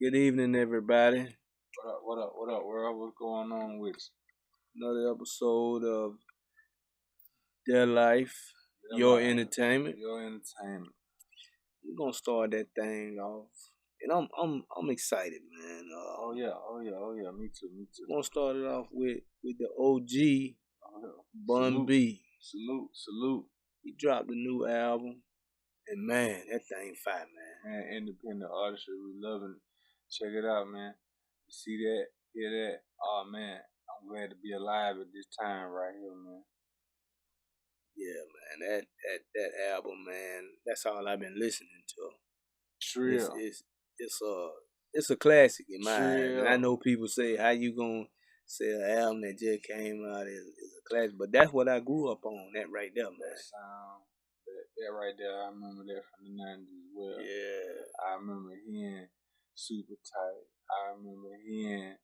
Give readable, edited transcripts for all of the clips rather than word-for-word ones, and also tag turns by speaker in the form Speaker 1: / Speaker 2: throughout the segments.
Speaker 1: Good evening, everybody.
Speaker 2: What up, what up, what up, world? What's going on with
Speaker 1: Another episode of Their Life,
Speaker 2: your
Speaker 1: Your
Speaker 2: life,
Speaker 1: Entertainment.
Speaker 2: your entertainment?
Speaker 1: We're gonna start that thing off, and I'm excited, man.
Speaker 2: Oh yeah, oh yeah, oh yeah. Me too, me too.
Speaker 1: We're gonna start it off with the OG
Speaker 2: Oh, yeah.
Speaker 1: Bun
Speaker 2: Salute,
Speaker 1: B.
Speaker 2: salute, salute.
Speaker 1: He dropped a new album, and man, that thing fire, man.
Speaker 2: Man, independent artistry, we loving it. Check it out, man. See that, hear that. Oh man, I'm glad to be alive at this time right here, man.
Speaker 1: Yeah, man, that album, man. That's all I've been listening to. It's
Speaker 2: Trill,
Speaker 1: it's it's a it's a classic in my eyes, and I
Speaker 2: trill.
Speaker 1: know people say how you gonna say an album that just came out is a classic, but that's what I grew up on. That right there,
Speaker 2: That
Speaker 1: man.
Speaker 2: sound, that right there, I remember that from the 90s as well.
Speaker 1: Yeah,
Speaker 2: I remember hearing Super Tight. I remember hearing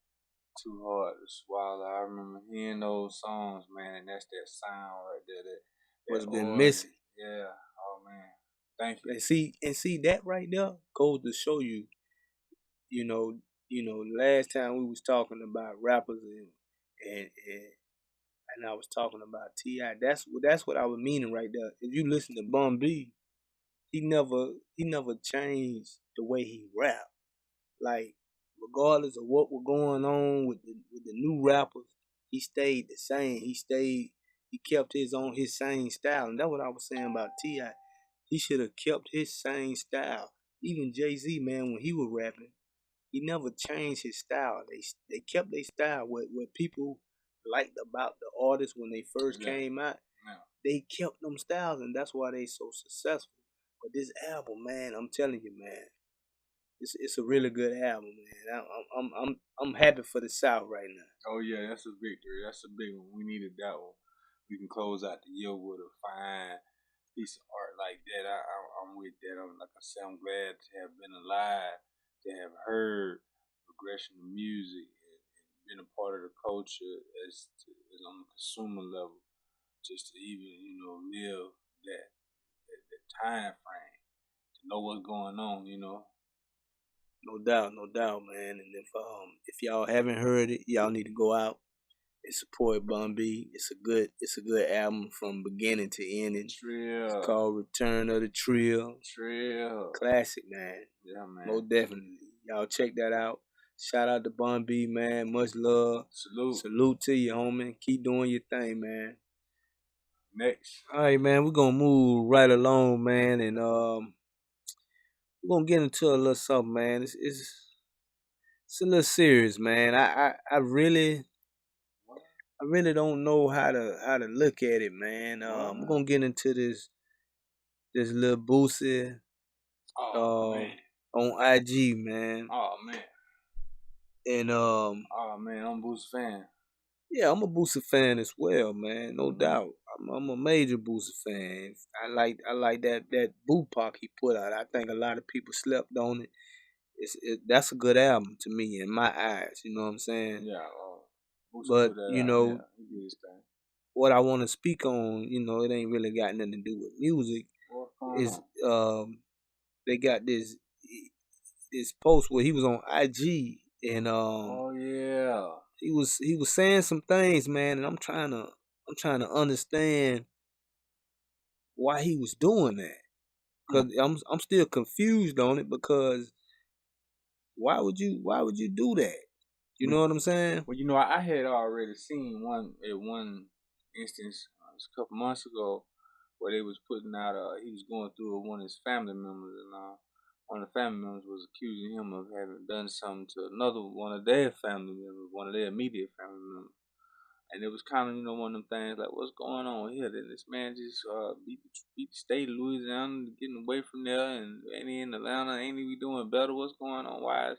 Speaker 2: Too Hard to Swallow. I remember hearing those songs, man, and that's that sound right there, that
Speaker 1: what's been
Speaker 2: organ.
Speaker 1: missing.
Speaker 2: Yeah. Oh man. Thank you.
Speaker 1: And see that right there goes to show you, you know, last time we was talking about rappers and I was talking about Ti. That's what I was meaning right there. If you listen to Bun B, he never changed the way he rap. Like regardless of what was going on with the new rappers, he stayed the same. He kept his same style, and that's what I was saying about Ti. He should have kept his same style. Even Jay-Z, man, when he was rapping, he never changed his style. They kept their style. What people liked about the artists when they first
Speaker 2: Yeah.
Speaker 1: came out,
Speaker 2: Yeah.
Speaker 1: they kept them styles, and that's why they so successful. But this album, man, I'm telling you, man, it's a really good album, man. I'm happy for the South right now.
Speaker 2: Oh yeah, that's a victory. That's a big one. We needed that one. We can close out the year with a fine piece of art like that. I'm with that. Like I said, I'm glad to have been alive, to have heard progression of music, and been a part of the culture as on the consumer level, just to even live that time frame to know what's going on.
Speaker 1: No doubt, man. And if y'all haven't heard it, y'all need to go out and support Bun B. It's a good album from beginning to ending. It's
Speaker 2: Trill,
Speaker 1: called Return of the Trill.
Speaker 2: trill.
Speaker 1: Classic, man.
Speaker 2: Yeah, man.
Speaker 1: Most definitely. Y'all check that out. Shout out to Bun B, man. Much love.
Speaker 2: Salute.
Speaker 1: Salute to you, homie. Keep doing your thing, man.
Speaker 2: Next.
Speaker 1: All right, man. We're gonna move right along, man, and we're gonna get into a little something, man. It's a little serious, man. I really don't know how to look at it, man. We're gonna get into this little Boosie
Speaker 2: Oh man.
Speaker 1: on IG, man.
Speaker 2: Oh man.
Speaker 1: And
Speaker 2: Oh man. I'm Boost fan.
Speaker 1: yeah, I'm a Boosie fan as well, man. No doubt. I'm a major Boosie fan. I like that Boo Park he put out. I think a lot of people slept on it. That's a good album to me in my eyes. You know what I'm saying?
Speaker 2: Yeah. Boost
Speaker 1: But
Speaker 2: put that out. Yeah. He did his thing.
Speaker 1: what I want to speak on, it ain't really got nothing to do with music.
Speaker 2: What's going
Speaker 1: Is
Speaker 2: on?
Speaker 1: they got this post where he was on IG and
Speaker 2: Oh yeah.
Speaker 1: he was saying some things, man, and I'm trying to understand why he was doing that.
Speaker 2: Mm.
Speaker 1: Cause I'm still confused on it because why would you do that? You know what I'm saying?
Speaker 2: Well, I had already seen one instance a couple months ago where they was putting out. He was going through with one of his family members, and one of the family members was accusing him of having done something to another one of their family members, one of their immediate family members. And it was kind of, one of them things like, what's going on here? Then this man just beat the state of Louisiana, getting away from there, and ain't he in Atlanta? Ain't he doing better? What's going on? Why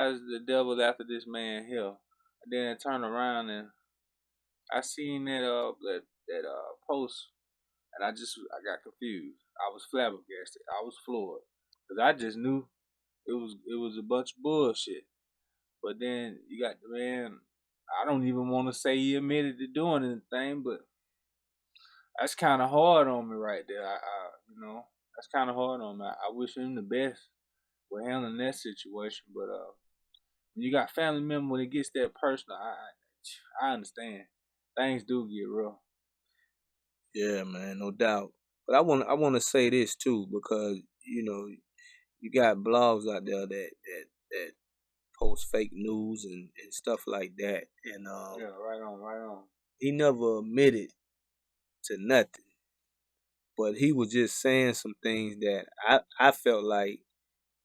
Speaker 2: is the devil after this man here? And then I turned around and I seen that post, and I got confused. I was flabbergasted. I was floored because I just knew it was a bunch of bullshit. But then you got the man. I don't even want to say he admitted to doing anything, but that's kind of hard on me right there. That's kind of hard on me. I wish him the best, for handling that situation. But when you got family member, when it gets that personal, I understand. Things do get rough.
Speaker 1: Yeah, man, no doubt. But I want to say this too because you got blogs out there that post fake news and stuff like that, and
Speaker 2: Yeah, right on, right on.
Speaker 1: he never admitted to nothing, but he was just saying some things that I felt like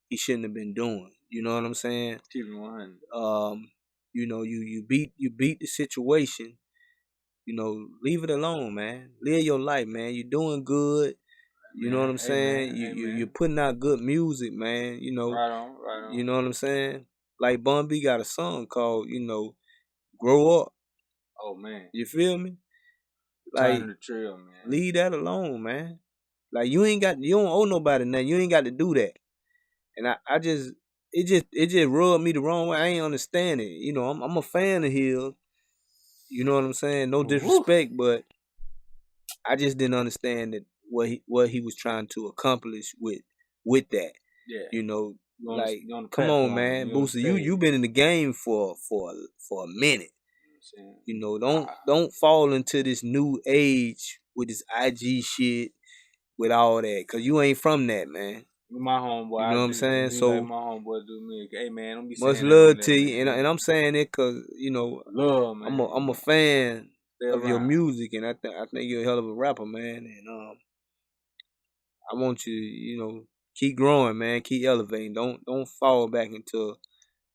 Speaker 1: he shouldn't have been doing. You know what I'm saying?
Speaker 2: Keep it 100.
Speaker 1: You beat the situation. Leave it alone, man. Live your life, man. You're doing good. You know what
Speaker 2: Amen,
Speaker 1: I'm saying?
Speaker 2: amen,
Speaker 1: You're
Speaker 2: amen.
Speaker 1: putting out good music, man.
Speaker 2: Right on, right
Speaker 1: You
Speaker 2: on.
Speaker 1: know what I'm saying? Like Bun B got a song called "Grow Up."
Speaker 2: Oh man,
Speaker 1: You feel me?
Speaker 2: return
Speaker 1: Like,
Speaker 2: to the trail, man.
Speaker 1: leave that alone, man. Like, you don't owe nobody nothing. You ain't got to do that. And I just it just rubbed me the wrong way. I ain't understand it. I'm a fan of his. You know what I'm saying? No
Speaker 2: Woo.
Speaker 1: disrespect, but I just didn't understand that what he was trying to accomplish with that.
Speaker 2: Yeah,
Speaker 1: You know, like,
Speaker 2: you on the
Speaker 1: come on,
Speaker 2: platform,
Speaker 1: man,
Speaker 2: you on the
Speaker 1: Boosie, you
Speaker 2: stage.
Speaker 1: been in the game for a minute.
Speaker 2: You know what I'm saying?
Speaker 1: Don't don't fall into this new age with this IG shit with all that, cause you ain't from that, man.
Speaker 2: You my homeboy,
Speaker 1: You
Speaker 2: I
Speaker 1: know what I'm
Speaker 2: do
Speaker 1: saying?
Speaker 2: me like
Speaker 1: So
Speaker 2: my homeboy do me. Hey man, don't be
Speaker 1: much
Speaker 2: saying that on
Speaker 1: love
Speaker 2: there,
Speaker 1: to you, and
Speaker 2: man.
Speaker 1: I'm saying it cause
Speaker 2: Love,
Speaker 1: I'm a
Speaker 2: man.
Speaker 1: fan
Speaker 2: Stay
Speaker 1: of your
Speaker 2: around.
Speaker 1: music, and I think you're a hell of a rapper, man. And I want you, keep growing, man. Keep elevating. Don't fall back into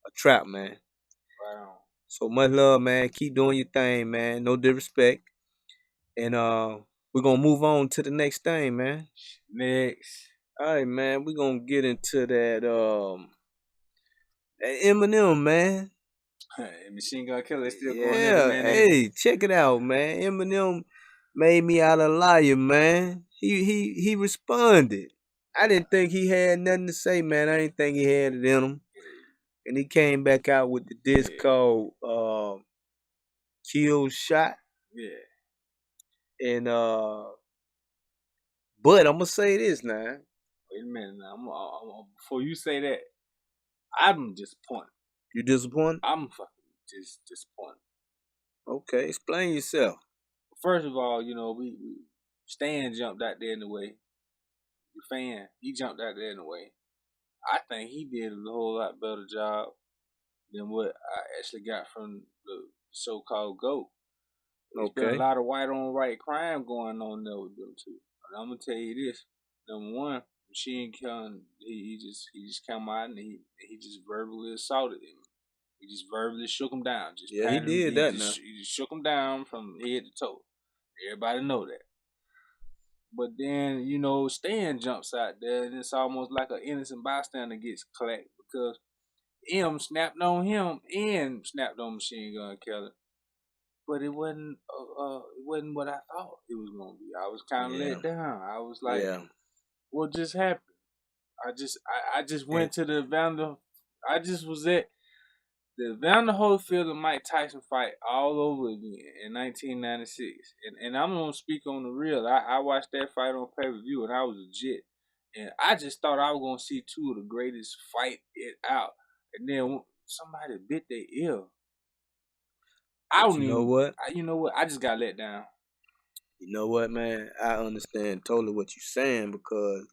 Speaker 1: a trap, man.
Speaker 2: Right on.
Speaker 1: So much love, man. Keep doing your thing, man. No disrespect. And we're gonna move on to the next thing, man.
Speaker 2: Next.
Speaker 1: All right, man. We're gonna get into that Eminem, man.
Speaker 2: Machine Gun Kelly still going at it,
Speaker 1: Yeah,
Speaker 2: man. Ain't
Speaker 1: hey, check it out, man. Eminem made me out a liar, man. He responded. I didn't think he had nothing to say, man. I didn't think he had it in him. And he came back out with the disc
Speaker 2: yeah,
Speaker 1: called Kill Shot.
Speaker 2: yeah.
Speaker 1: And but I'm gonna say this now.
Speaker 2: Wait a minute now. Before you say that, I'm disappointed.
Speaker 1: You disappointed?
Speaker 2: I'm fucking just disappointed.
Speaker 1: Okay, explain yourself.
Speaker 2: First of all, we Stan jumped out there in the way. The fan, he jumped out there in the way. I think he did a whole lot better job than what I actually got from the so-called GOAT. There's been a
Speaker 1: Okay.
Speaker 2: lot of white on white crime going on there with them too. And I'm gonna tell you this: number one, Machine Gun, he just came out and he just verbally assaulted him. He just verbally shook him down, just
Speaker 1: Yeah, he
Speaker 2: patted him.
Speaker 1: did that now.
Speaker 2: He just shook him down from head to toe. Everybody know that. But then Stan jumps out there, and it's almost like an innocent bystander gets clacked because M snapped on him and snapped on Machine Gun Kelly. But it wasn't what I thought it was gonna be. I was kind of
Speaker 1: Yeah.
Speaker 2: let down. I was like,
Speaker 1: Yeah.
Speaker 2: what just happened? I just
Speaker 1: And
Speaker 2: went to the Vander. I just was at the Vander Holyfield and Mike Tyson fight all over again in 1996. And I'm gonna speak on the real. I watched that fight on pay per view and I was legit. And I just thought I was gonna see two of the greatest fight it out. And then somebody bit their ear. I
Speaker 1: but
Speaker 2: don't
Speaker 1: you know
Speaker 2: even.
Speaker 1: what?
Speaker 2: You know what? I just got let down.
Speaker 1: You know what, man? I understand totally what you're saying because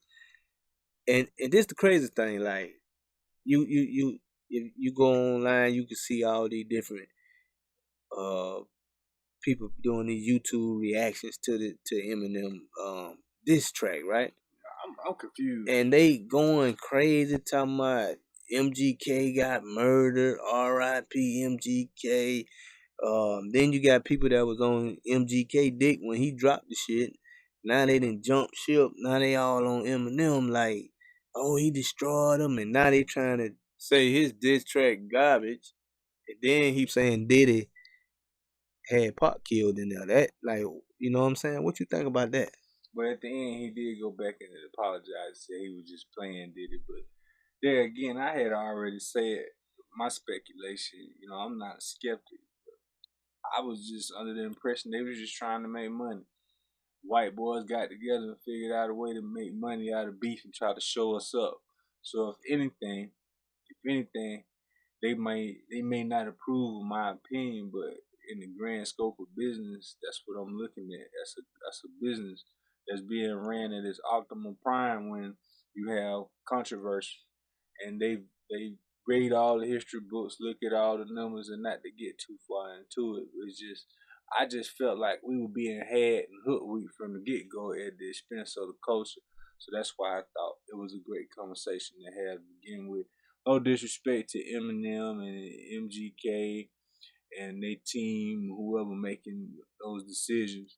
Speaker 1: and this the crazy thing, like you if you go online you can see all these different uh people doing these YouTube reactions to Eminem diss track, right?
Speaker 2: I'm confused.
Speaker 1: And they going crazy talking about MGK got murdered, R.I.P. MGK. Then you got people that was on MGK dick when he dropped the shit. Now they done jump ship. Now they all on Eminem like, oh, he destroyed them, and now they trying to say his diss track garbage. And then he saying Diddy had Pop killed in there. That like, you know what I'm saying? What you think about that?
Speaker 2: But at the end, he did go back and apologize, say he was just playing, did it. But there again, I had already said my speculation. I'm not a skeptic. I was just under the impression they was just trying to make money. White boys got together and figured out a way to make money out of beef and try to show us up. So if anything, they may not approve of my opinion, but in the grand scope of business, that's what I'm looking at. That's a business that's being ran at its optimal prime when you have controversy, and they read all the history books, look at all the numbers, and not to get too far into it. It's just I just felt like we were being had and hoodwinked from the get go at the expense of the culture. So that's why I thought it was a great conversation to have to begin with. No disrespect to Eminem and MGK and their team, whoever making those decisions,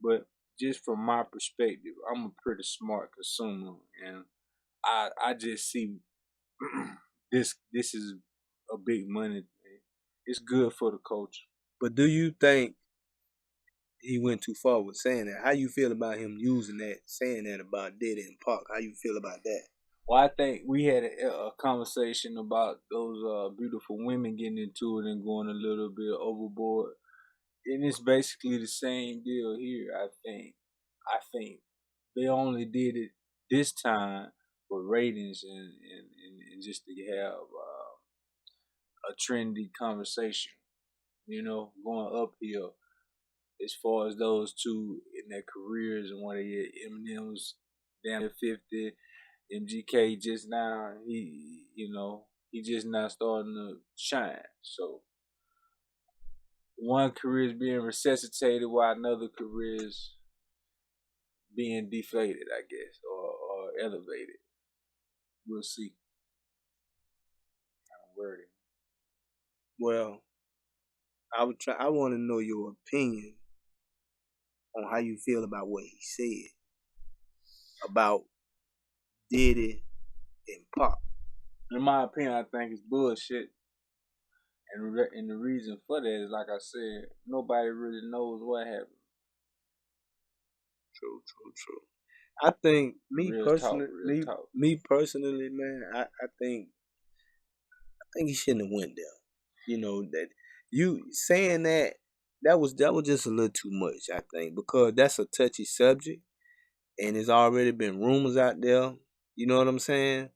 Speaker 2: but just from my perspective, I'm a pretty smart consumer, and I just see this is a big money thing. It's good for the culture.
Speaker 1: But do you think he went too far with saying that? How you feel about him using that, saying that about Diddy and Park? How you feel about that?
Speaker 2: Well, I think we had a conversation about those beautiful women getting into it and going a little bit overboard, and it's basically the same deal here. I think they only did it this time for ratings and just to have a trendy conversation, going uphill as far as those two in their careers and what they had. Eminem was down at 50. MGK just now, he just now starting to shine. So one career is being resuscitated while another career is being deflated, I guess, or elevated. We'll see. I'm worried.
Speaker 1: Well, I want to know your opinion on how you feel about what he said about Diddy and Pop.
Speaker 2: In my opinion, I think it's bullshit. And the reason for that is, like I said, nobody really knows what happened.
Speaker 1: True, true, true. I think
Speaker 2: Real talk, real talk.
Speaker 1: me personally, man, I think he shouldn't have went there. You know that you saying that was just a little too much. I think because that's a touchy subject, and there's already been rumors out there. You know what I'm saying?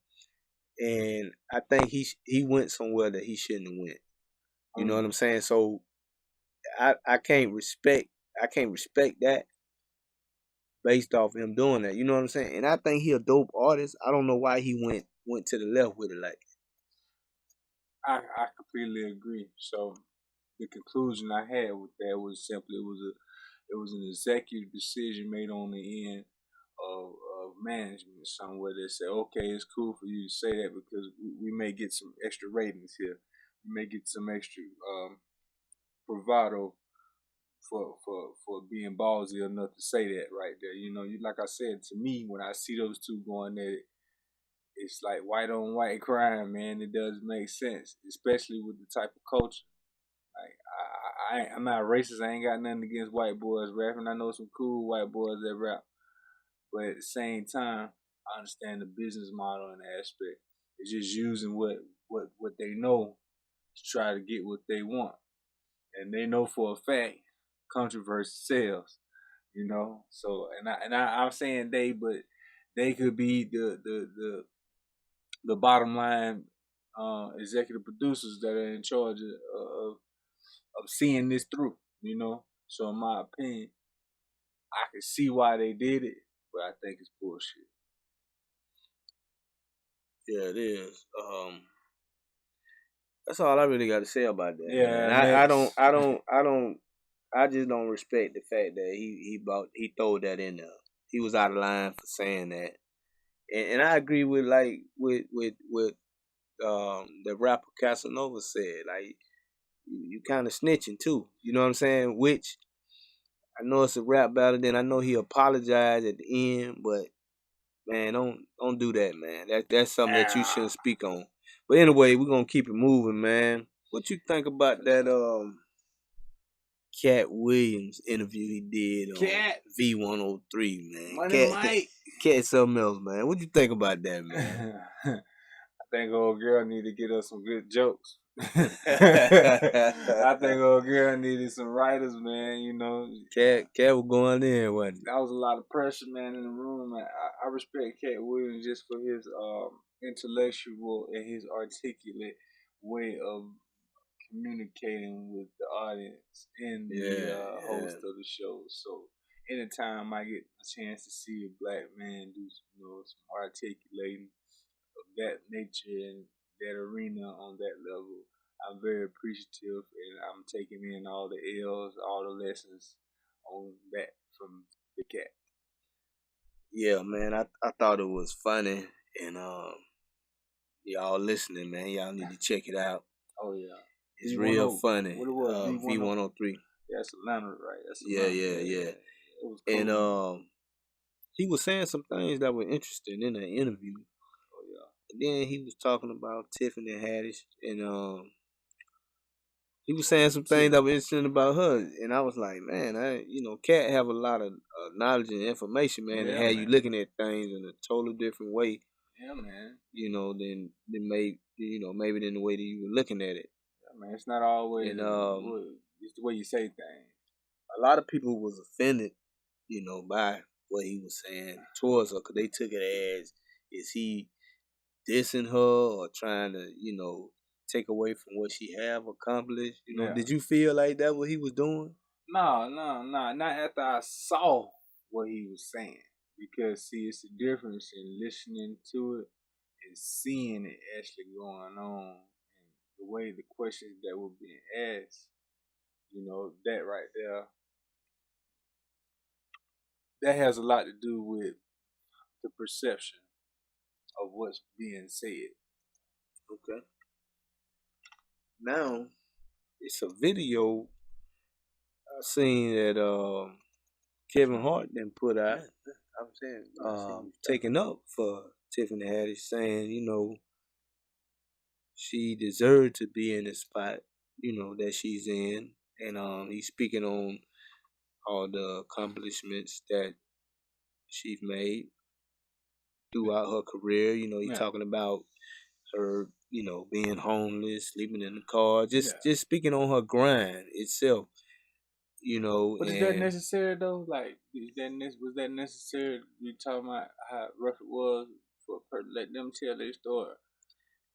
Speaker 1: And I think he went somewhere that he shouldn't have went. You know what I'm saying? So I can't respect that based off him doing that. You know what I'm saying? And I think he a dope artist. I don't know why he went to the left with it like
Speaker 2: I completely agree. So the conclusion I had with that was simply it was an executive decision made on the end of management somewhere that said, okay, it's cool for you to say that because we may get some extra ratings here. We may get some extra bravado for being ballsy enough to say that right there. Like I said, to me, when I see those two going at it, it's like white on white crime, man. It does make sense, especially with the type of culture. Like I'm not racist. I ain't got nothing against white boys rapping. I know some cool white boys that rap, but at the same time, I understand the business model and the aspect. It's just using what they know to try to get what they want, and they know for a fact controversy sells. So I'm saying they, but they could be the bottom line executive producers that are in charge of seeing this through. So in my opinion, I can see why they did it, but I think it's bullshit.
Speaker 1: yeah, it is. That's all I really got to say about that, man.
Speaker 2: Yeah,
Speaker 1: I don't,
Speaker 2: next.
Speaker 1: I don't, I don't, I just don't respect the fact that he throw that in there. He was out of line for saying that, and I agree with the rapper Casanova said. Like you kind of snitching too. You know what I'm saying? Which I know it's a rap battle. Then I know he apologized at the end, but man, don't do that, man. That's something that you shouldn't speak on. But anyway, we're gonna keep it moving, man. What you think about that Cat Williams interview he did on
Speaker 2: Cat
Speaker 1: V103, man?
Speaker 2: Money Mike.
Speaker 1: Cat something else, man. What you think about that, man?
Speaker 2: I think old girl need to get us some good jokes. I think old girl needed some writers, man.
Speaker 1: Cat was going in, wasn't
Speaker 2: That was a lot of pressure, man, in the room. I respect Cat Williams just for his intellectual and his articulate way of communicating with the audience and the
Speaker 1: Yeah, yeah.
Speaker 2: host of the show. So anytime I get a chance to see a black man do some articulating of that nature and that arena on that level, I'm very appreciative and I'm taking in all the L's, all the lessons on that from the cat.
Speaker 1: Yeah, man. I thought it was funny, and y'all listening, man. Y'all need to check it out.
Speaker 2: Oh yeah,
Speaker 1: It's real
Speaker 2: V10.
Speaker 1: funny.
Speaker 2: What it was V10?
Speaker 1: V103.
Speaker 2: Yeah, that's Atlanta, right? That's
Speaker 1: Yeah,
Speaker 2: Atlanta.
Speaker 1: yeah,
Speaker 2: Yeah,
Speaker 1: yeah.
Speaker 2: yeah. It was
Speaker 1: And
Speaker 2: cool.
Speaker 1: he was saying some things that were interesting in the interview.
Speaker 2: Oh yeah.
Speaker 1: And then he was talking about Tiffany Haddish, and he was saying some things
Speaker 2: Tiff.
Speaker 1: that were interesting about her, and I was like, man, Cat have a lot of knowledge and information, man, and
Speaker 2: Yeah,
Speaker 1: had you
Speaker 2: man.
Speaker 1: looking at things in a totally different way,
Speaker 2: Yeah, man.
Speaker 1: maybe than the way that you were looking at it.
Speaker 2: Yeah, man. It's not always
Speaker 1: And
Speaker 2: it's the way you say things.
Speaker 1: a lot of people was offended, by what he was saying towards her, because they took it as, is he dissing her or trying to, take away from what she have accomplished?
Speaker 2: Yeah.
Speaker 1: Did you feel like that what he was doing?
Speaker 2: No, no, no. Not after I saw what he was saying. Because see, it's the difference in listening to it and seeing it actually going on and the way the questions that were being asked. That right there, that has a lot to do with the perception of what's being said.
Speaker 1: Okay. Now it's a video I seen that Kevin Hart then put out,
Speaker 2: I'm saying,
Speaker 1: taking up for Tiffany Haddish, saying, she deserved to be in the spot, that she's in. And he's speaking on all the accomplishments that she's made throughout her career. He's
Speaker 2: yeah,
Speaker 1: talking about her, being homeless, sleeping in the car, just
Speaker 2: yeah.
Speaker 1: just speaking on her grind itself,
Speaker 2: But is that
Speaker 1: and
Speaker 2: necessary though? Like, was that necessary? You talking about how rough it was for let them tell their story.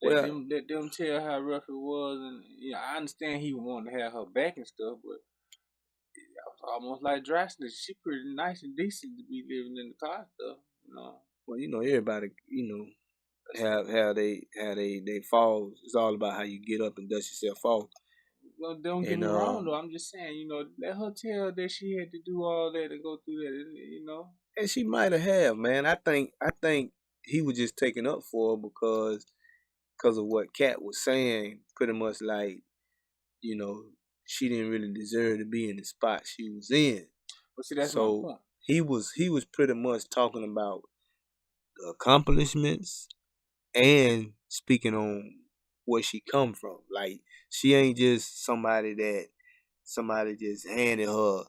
Speaker 1: well,
Speaker 2: Let them tell how rough it was, and I understand he wanted to have her back and stuff, but it was almost like drastic. She pretty nice and decent to be living in the car stuff, you know.
Speaker 1: well, everybody, how they falls. It's all about how you get up and dust yourself off.
Speaker 2: Well, don't get
Speaker 1: And
Speaker 2: me wrong though. I'm just saying, let her tell that she had to do all that and go through that,
Speaker 1: and she might have, man. I think he was just taking up for her because of what Kat was saying. Pretty much like, you know, she didn't really deserve to be in the spot she was in.
Speaker 2: But see, that's my
Speaker 1: So
Speaker 2: point.
Speaker 1: he was pretty much talking about the accomplishments and speaking on where she come from. Like, she ain't just somebody just handed her,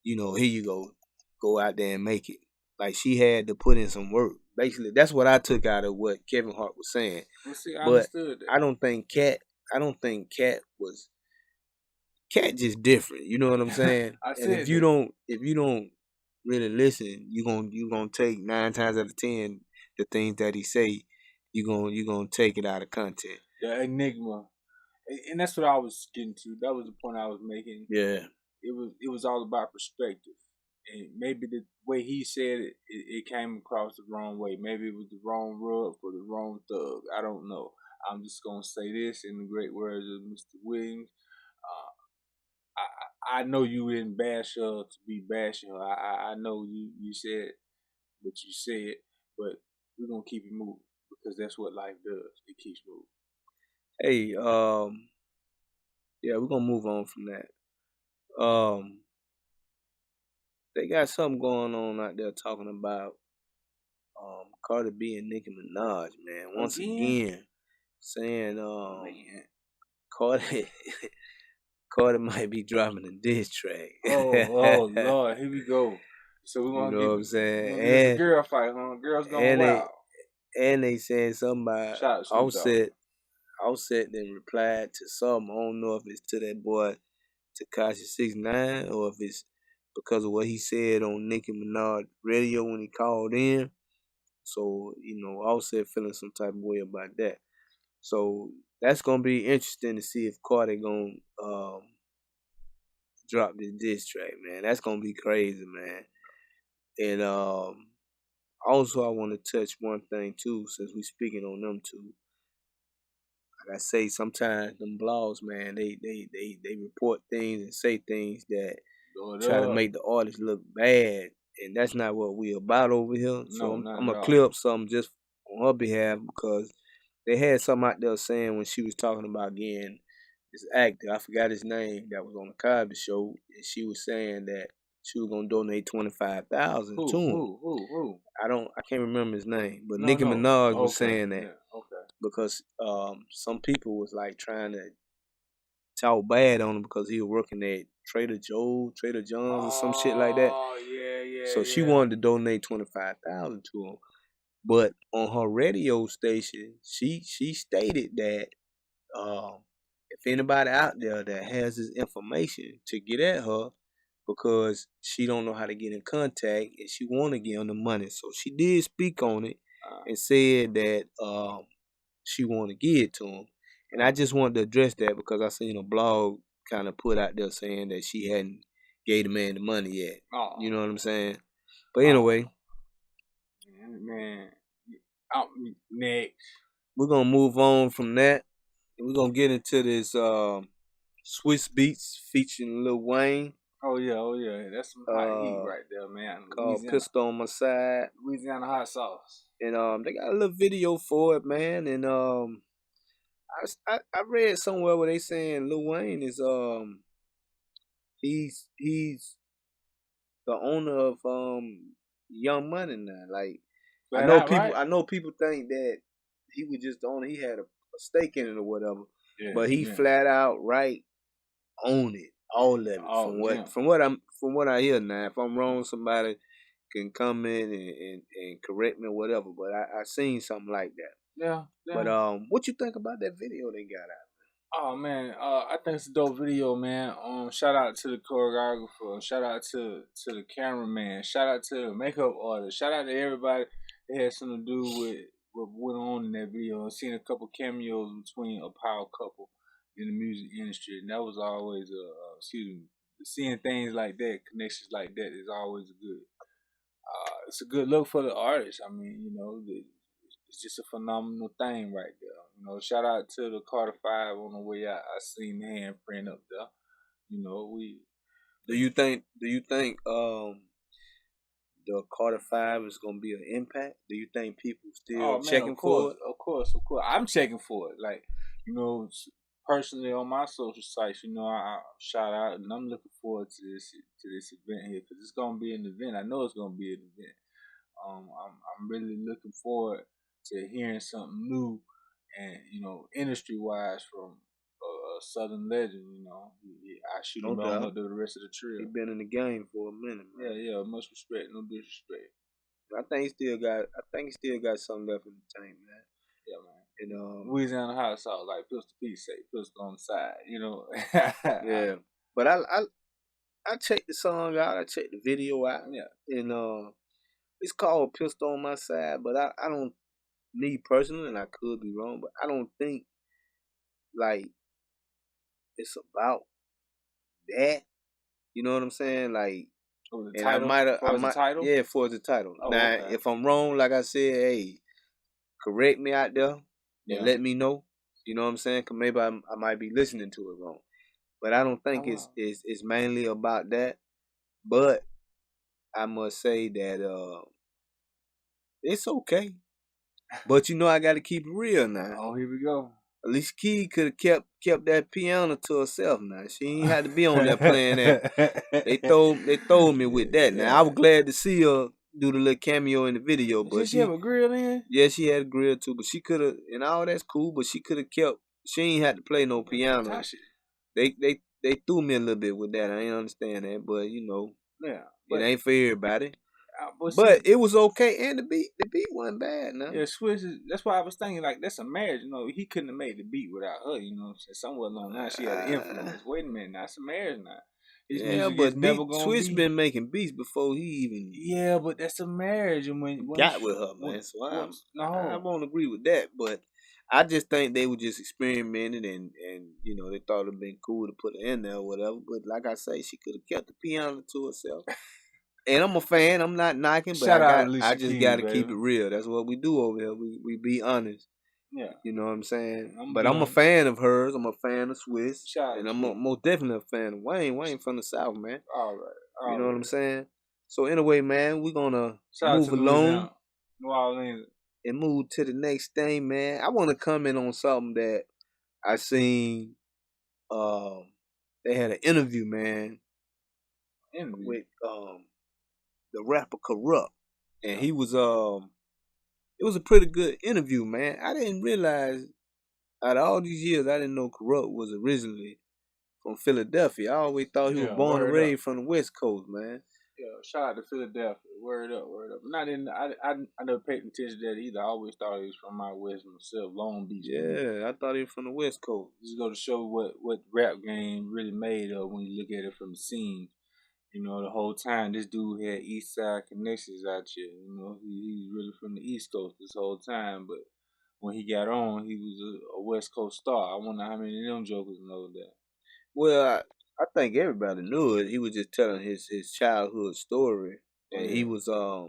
Speaker 1: here you go out there and make it. Like, she had to put in some work. Basically, that's what I took out of what Kevin Hart was saying.
Speaker 2: Well, see, I
Speaker 1: But
Speaker 2: understood that.
Speaker 1: I don't think Cat just different. You know what I'm saying?
Speaker 2: I
Speaker 1: And
Speaker 2: said that.
Speaker 1: if you don't really listen, you gonna take 9 times out of 10 the things that he say, you gonna take it out of content.
Speaker 2: The enigma, and that's what I was getting to. That was the point I was making.
Speaker 1: Yeah.
Speaker 2: It was all about perspective, and maybe the way he said it came across the wrong way. Maybe it was the wrong rub for the wrong thug. I don't know. I'm just gonna say this in the great words of Mr. Williams. I know you didn't bash her to be bashing her. I know you said what you said, but we're gonna keep it moving because that's what life does. It keeps moving.
Speaker 1: Hey, yeah, we're gonna move on from that. They got something going on out there talking about Cardi B and Nicki Minaj, man. Once
Speaker 2: Again,
Speaker 1: again, saying
Speaker 2: man.
Speaker 1: Cardi Cardi might be dropping a diss track.
Speaker 2: Oh Lord, here we go. So
Speaker 1: You know what I'm
Speaker 2: we're
Speaker 1: saying?
Speaker 2: gonna get this a girl fight, huh? Girls going
Speaker 1: And they
Speaker 2: wild.
Speaker 1: and they saying something about
Speaker 2: Shout out Snoop Dogg.
Speaker 1: Offset then replied to something. I don't know if it's to that boy Takashi 69 or if it's because of what he said on Nicki Minaj radio when he called in. So, Offset feeling some type of way about that. So that's gonna be interesting to see if Carter gonna drop this diss track, man. That's gonna be crazy, man. And also I want to touch one thing too, since we speaking on them two. Like I say, sometimes them blogs, man, they report things and say things that try to make the artist look bad, and that's not what we about over here. So
Speaker 2: No, not
Speaker 1: I'm
Speaker 2: at
Speaker 1: gonna
Speaker 2: all.
Speaker 1: clear up something just on her behalf because they had something out there saying when she was talking about getting this actor, I forgot his name, that was on the Cosby Show, and she was saying that she was gonna donate 25,000 to him.
Speaker 2: Who?
Speaker 1: I can't remember his name, but
Speaker 2: No,
Speaker 1: Nicki
Speaker 2: no.
Speaker 1: Minaj was
Speaker 2: Okay.
Speaker 1: saying that
Speaker 2: Yeah. Okay.
Speaker 1: because some people was like trying to talk bad on him because he was working at Trader John's or some shit like that.
Speaker 2: Oh yeah.
Speaker 1: So she wanted to donate 25,000 to him. But on her radio station, she stated that if anybody out there that has this information to get at her because she don't know how to get in contact and she want to get on the money. So she did speak on it and said that she want to give it to him. And I just wanted to address that because I seen a blog kind of put out there saying that she hadn't gave the man the money yet. You know what I'm saying? But anyway,
Speaker 2: man. Next.
Speaker 1: we're gonna move on from that. And we're gonna get into this Swiss Beats featuring Lil Wayne.
Speaker 2: Oh yeah. That's some hot heat right there, man.
Speaker 1: Called Pistol on My Side.
Speaker 2: Louisiana hot sauce.
Speaker 1: And they got a little video for it, man. And I read somewhere where they saying Lil Wayne is he's the owner of Young Money now. Like I know people think that he was just the owner, he had a stake in it or whatever. Yeah, but he flat out right own it. All of it. From what I hear now. If I'm wrong, somebody can come in and correct me or whatever. But I seen something like that.
Speaker 2: Yeah.
Speaker 1: But what you think about that video they got out?
Speaker 2: Oh man, I think it's a dope video, man. Shout out to the choreographer, shout out to the cameraman, shout out to the makeup artist, shout out to everybody that had something to do with what went on in that video. I've seen a couple cameos between a power couple in the music industry, and that was always seeing things like that, connections like that is always it's a good look for the artist. I mean, it's just a phenomenal thing right there. Shout out to the Carter 5 on the way out. I seen the handprint up there.
Speaker 1: Do you think the Carter 5 is gonna be an impact? Do you think people still checking for it?
Speaker 2: Of course. I'm checking for it. Like, personally on my social sites, I shout out and I'm looking forward to this event here because it's gonna be an event. I know it's gonna be an event. I'm really looking forward to hearing something new and industry wise from a Southern legend. I shoot him down up to the rest of the trio.
Speaker 1: He been in the game for a minute, man.
Speaker 2: Yeah. Much respect, no disrespect.
Speaker 1: I think he still got something left in the tank, man.
Speaker 2: Yeah, man.
Speaker 1: And
Speaker 2: Louisiana hot sauce, like Pistol P say, Pistol on the side.
Speaker 1: Yeah, but I checked the song out. I checked the video out.
Speaker 2: Yeah.
Speaker 1: And it's called Pistol on My Side, but I don't, me personally, and I could be wrong, but I don't think like it's about that. You know what I'm saying? Like,
Speaker 2: the title?
Speaker 1: Yeah, for the title.
Speaker 2: Oh,
Speaker 1: now,
Speaker 2: okay.
Speaker 1: If I'm wrong, like I said, hey, correct me out there and let me know. You know what I'm saying? Cause maybe I might be listening to it wrong, but I don't think it's mainly about that. But I must say that it's okay. But I got to keep it real now.
Speaker 2: Oh, here we go.
Speaker 1: At least Key could have kept that piano to herself. Now she ain't had to be on there playing that. They told me with that. Now I was glad to see her do the little cameo in the video. But
Speaker 2: she have a grill in?
Speaker 1: Yeah, she had a grill too. But she could have, and all that's cool. But she could have kept. She ain't had to play no piano. They threw me a little bit with that. I ain't understand that, but it ain't for everybody. But it was okay, and the beat wasn't bad. Now,
Speaker 2: yeah, Swiss. That's why I was thinking like that's a marriage. He couldn't have made the beat without her. Somewhere along the line she had an influence. Wait a minute, that's a marriage now. His
Speaker 1: Yeah,
Speaker 2: music is
Speaker 1: but
Speaker 2: never
Speaker 1: Big
Speaker 2: gonna
Speaker 1: Twitch
Speaker 2: be.
Speaker 1: been making beats before he even
Speaker 2: Yeah, but that's a marriage, and
Speaker 1: got with her,
Speaker 2: when
Speaker 1: man. So I
Speaker 2: no,
Speaker 1: won't agree with that. But I just think they were just experimenting, and they thought it'd been cool to put her in there or whatever. But like I say, she could have kept the piano to herself. And I'm a fan. I'm not knocking, but
Speaker 2: shout out
Speaker 1: I
Speaker 2: Alicia
Speaker 1: just got
Speaker 2: Keys,
Speaker 1: to keep
Speaker 2: baby.
Speaker 1: it real. That's what we do over here. We be honest.
Speaker 2: Yeah,
Speaker 1: You know what I'm saying?
Speaker 2: I'm
Speaker 1: But I'm a
Speaker 2: being
Speaker 1: fan of hers. I'm a fan of Swiss,
Speaker 2: shout out
Speaker 1: and
Speaker 2: Swiss.
Speaker 1: most definitely a fan of Wayne. Wayne from the South, man.
Speaker 2: All right,
Speaker 1: You
Speaker 2: all
Speaker 1: know what I'm
Speaker 2: right.
Speaker 1: saying? So anyway, man, we're gonna
Speaker 2: Shout out to
Speaker 1: move along
Speaker 2: Louisiana, New Orleans.
Speaker 1: and move to the next thing, man. I want to comment on something that I seen. Um, they had an interview, man,
Speaker 2: Envy.
Speaker 1: with the rapper Kurupt, and he was it was a pretty good interview, man. I didn't realize out of all these years, I didn't know Kurupt was originally from Philadelphia. I always thought he was
Speaker 2: Yeah,
Speaker 1: born and
Speaker 2: word up.
Speaker 1: raised from the West Coast, man.
Speaker 2: Yeah, shout out to Philadelphia. Word up, word up. Not in. I never paid attention to that either. I always thought he was from my West myself, Long Beach.
Speaker 1: Yeah, I thought he was from the West Coast.
Speaker 2: Just go to show what rap game really made of when you look at it from the scene. You know, the whole time this dude had East Side connections out here. You know, he was really from the East Coast this whole time, but when he got on, he was a West Coast star. I wonder how many of them jokers know that.
Speaker 1: Well, I think everybody knew it. He was just telling his childhood story,
Speaker 2: Oh
Speaker 1: and
Speaker 2: yeah,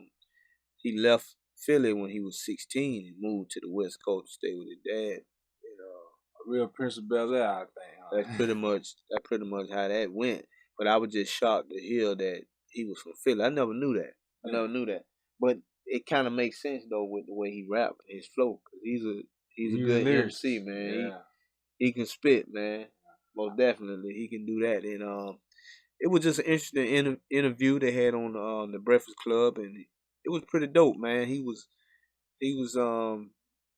Speaker 1: he left Philly when he was 16 and moved to the West Coast to stay with his dad.
Speaker 2: a real Prince of Bel Air, I think.
Speaker 1: That's
Speaker 2: Huh?
Speaker 1: pretty much how that went. But I was just shocked to hear that he was from Philly. I never knew that. I
Speaker 2: Yeah,
Speaker 1: never knew that. But it kind of makes sense though with the way he rap, his flow. Cause he's a
Speaker 2: he was a
Speaker 1: good MC,
Speaker 2: lyricist.
Speaker 1: man.
Speaker 2: Yeah,
Speaker 1: He can spit, man. Most definitely, he can do that. And it was just an interesting interview they had on the Breakfast Club, and it was pretty dope, man. He was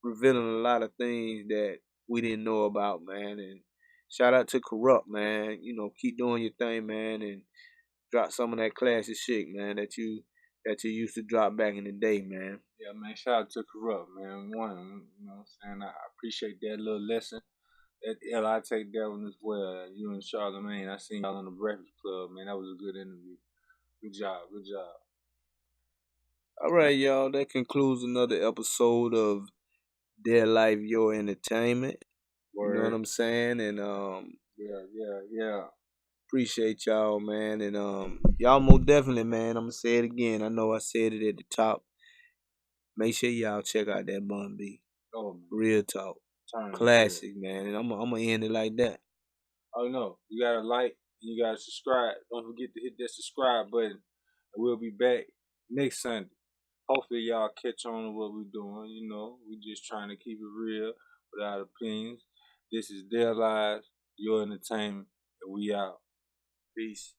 Speaker 1: revealing a lot of things that we didn't know about, man. And shout out to Kurupt, man. Keep doing your thing, man, and drop some of that classic shit, man, that you used to drop back in the day, man.
Speaker 2: yeah, man. Shout out to Kurupt, man. One, you know what I'm saying? I appreciate that little lesson. That L, I take that one as well. You and Charlamagne, I seen y'all on the Breakfast Club, man. That was a good interview. Good job, good job.
Speaker 1: All right, y'all. That concludes another episode of Their Life, Your Entertainment. You know what
Speaker 2: Word.
Speaker 1: I'm saying? And
Speaker 2: Yeah, yeah, yeah.
Speaker 1: appreciate y'all, man. And y'all most definitely, man. I'm gonna say it again. I know I said it at the top. Make sure y'all check out that Bun B.
Speaker 2: Oh man,
Speaker 1: Real talk.
Speaker 2: turn up real.
Speaker 1: Classic, man. And I'm gonna end it like that.
Speaker 2: Oh no, you gotta like and you gotta subscribe. Don't forget to hit that subscribe button. And we'll be back next Sunday. Hopefully y'all catch on to what we're doing. You know, we just trying to keep it real without opinions. This is their lives, your entertainment, and we out.
Speaker 1: Peace.